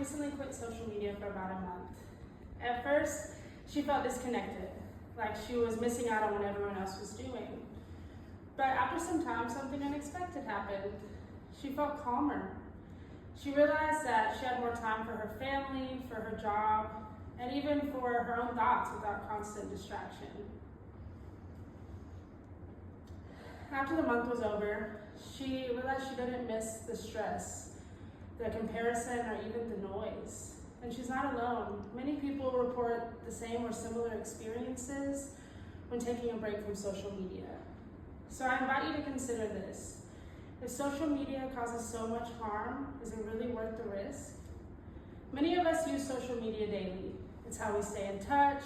recently quit social media for about a month. At first, she felt disconnected, like she was missing out on what everyone else was doing. But after some time, something unexpected happened. She felt calmer. She realized that she had more time for her family, for her job, and even for her own thoughts without constant distraction. After the month was over, she realized she didn't miss the stress, the comparison, or even the noise. And she's not alone. Many people report the same or similar experiences when taking a break from social media. So I invite you to consider this. If social media causes so much harm, is it really worth the risk? Many of us use social media daily. It's how we stay in touch,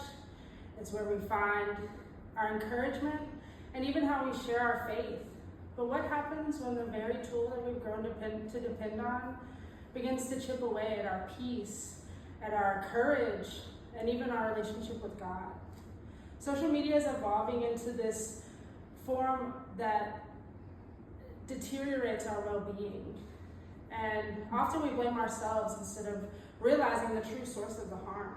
it's where we find our encouragement, and even how we share our faith. But what happens when the very tool that we've grown to depend on begins to chip away at our peace, at our courage, and even our relationship with God? Social media is evolving into this form that deteriorates our well-being. And often we blame ourselves instead of realizing the true source of the harm.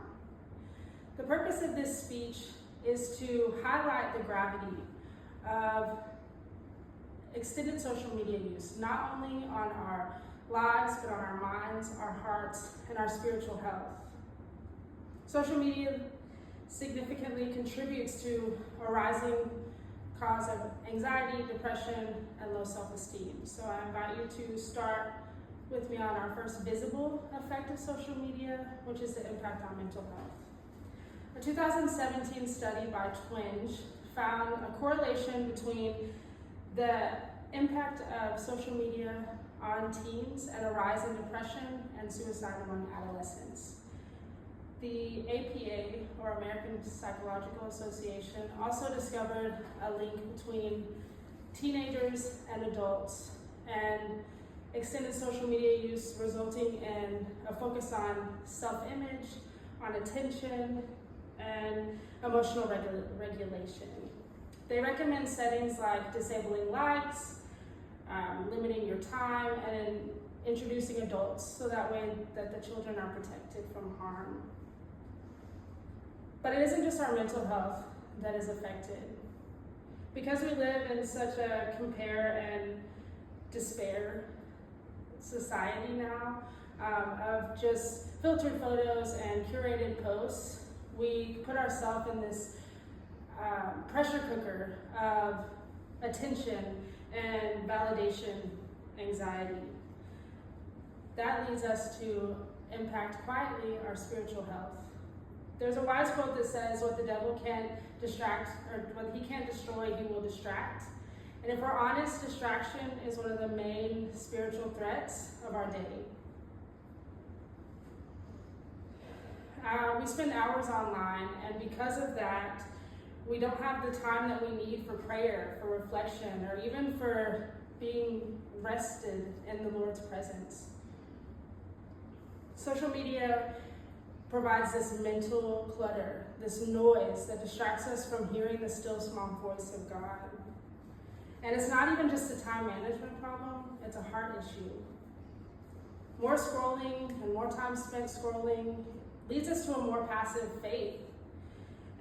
The purpose of this speech is to highlight the gravity of extended social media use, not only on our lives, but on our minds, our hearts, and our spiritual health. Social media significantly contributes to a rising cause of anxiety, depression, and low self-esteem. So I invite you to start with me on our first visible effect of social media, which is the impact on mental health. A 2017 study by Twinge found a correlation between the impact of social media on teens and a rise in depression and suicide among adolescents. The APA, or American Psychological Association, also discovered a link between teenagers and adults and extended social media use resulting in a focus on self-image, on attention, and emotional regulation. They recommend settings like disabling likes, limiting your time, and introducing adults so that way that the children are protected from harm. But it isn't just our mental health that is affected. Because we live in such a compare and despair society now, of just filtered photos and curated posts, we put ourselves in this pressure cooker of attention and validation anxiety. That leads us to impact quietly our spiritual health. There's a wise quote that says, what the devil can't distract, or what he can't destroy, he will distract. And if we're honest, distraction is one of the main spiritual threats of our day. We spend hours online, and because of that, we don't have the time that we need for prayer, for reflection, or even for being rested in the Lord's presence. Social media provides this mental clutter, this noise that distracts us from hearing the still small voice of God. And it's not even just a time management problem, it's a heart issue. More scrolling and more time spent scrolling leads us to a more passive faith.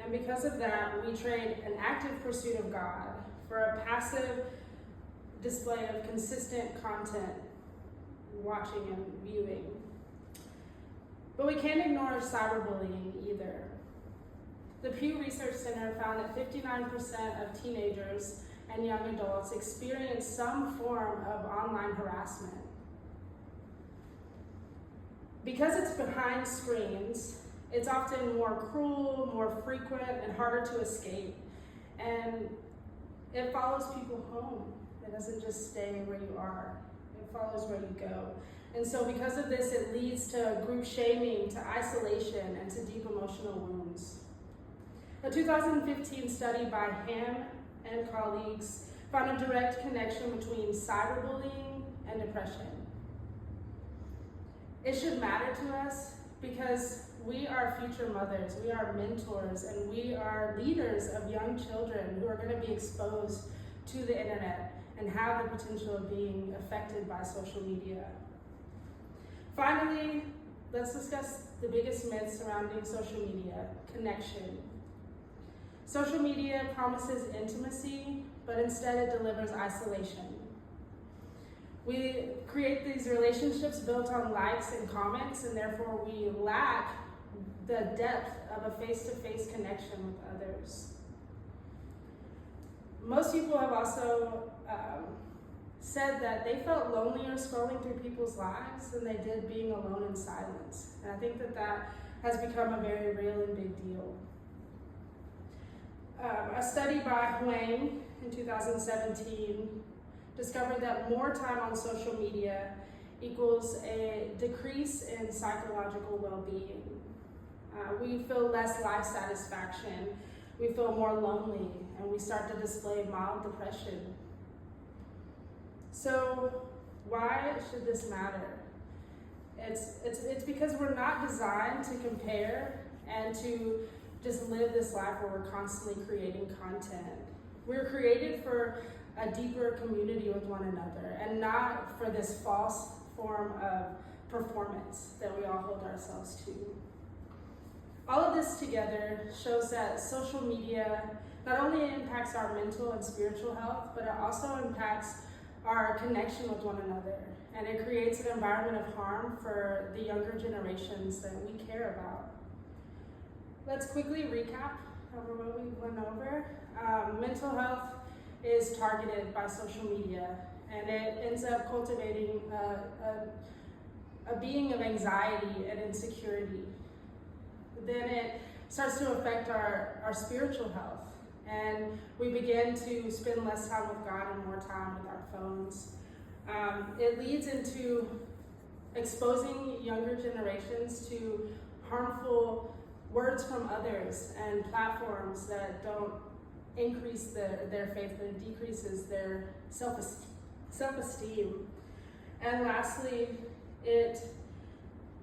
And because of that, we trade an active pursuit of God for a passive display of consistent content, watching and viewing. But we can't ignore cyberbullying either. The Pew Research Center found that 59% of teenagers and young adults experience some form of online harassment. Because it's behind screens, it's often more cruel, more frequent, and harder to escape. And it follows people home. It doesn't just stay where you are. It follows where you go. And so because of this, it leads to group shaming, to isolation, and to deep emotional wounds. A 2015 study by Ham and colleagues found a direct connection between cyberbullying and depression. It should matter to us because we are future mothers, we are mentors, and we are leaders of young children who are going to be exposed to the internet and have the potential of being affected by social media. Finally, let's discuss the biggest myths surrounding social media: connection. Social media promises intimacy, but instead it delivers isolation. We create these relationships built on likes and comments, and therefore we lack the depth of a face-to-face connection with others. Most people have also said that they felt lonelier scrolling through people's lives than they did being alone in silence. And I think that that has become a very real and big deal. A study by Huang in 2017 discovered that more time on social media equals a decrease in psychological well-being. We feel less life satisfaction, we feel more lonely, and we start to display mild depression. So why should this matter? It's because we're not designed to compare and to just live this life where we're constantly creating content. We're created for a deeper community with one another, and not for this false form of performance that we all hold ourselves to. All of this together shows that social media not only impacts our mental and spiritual health, but it also impacts our connection with one another, and it creates an environment of harm for the younger generations that we care about. Let's quickly recap over what we went over. Mental health is targeted by social media, and it ends up cultivating a being of anxiety and insecurity. Then it starts to affect our spiritual health, and we begin to spend less time with God and more time with our phones. It leads into exposing younger generations to harmful words from others and platforms that don't increase their faith, but it decreases their self-esteem. And lastly,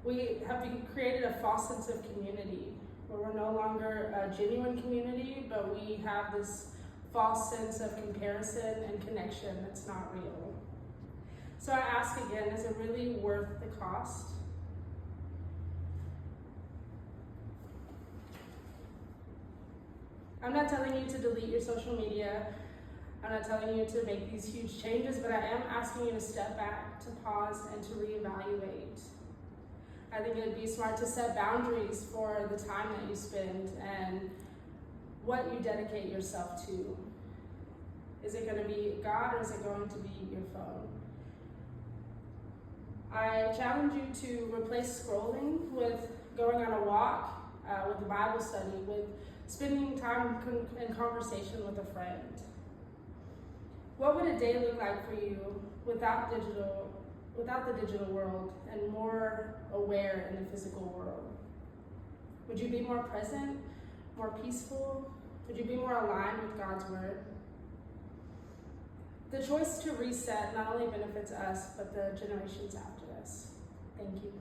we have created a false sense of community, where we're no longer a genuine community, but we have this false sense of comparison and connection that's not real. So I ask again, is it really worth the cost? I'm not telling you to delete your social media. I'm not telling you to make these huge changes, but I am asking you to step back, to pause, and to reevaluate. I think it would be smart to set boundaries for the time that you spend and what you dedicate yourself to. Is it going to be God, or is it going to be your phone? I challenge you to replace scrolling with going on a walk, with a Bible study, with spending time in conversation with a friend. What would a day look like for you without the digital world and more aware in the physical world? Would you be more present, more peaceful? Would you be more aligned with God's word? The choice to reset not only benefits us, but the generations after us. Thank you.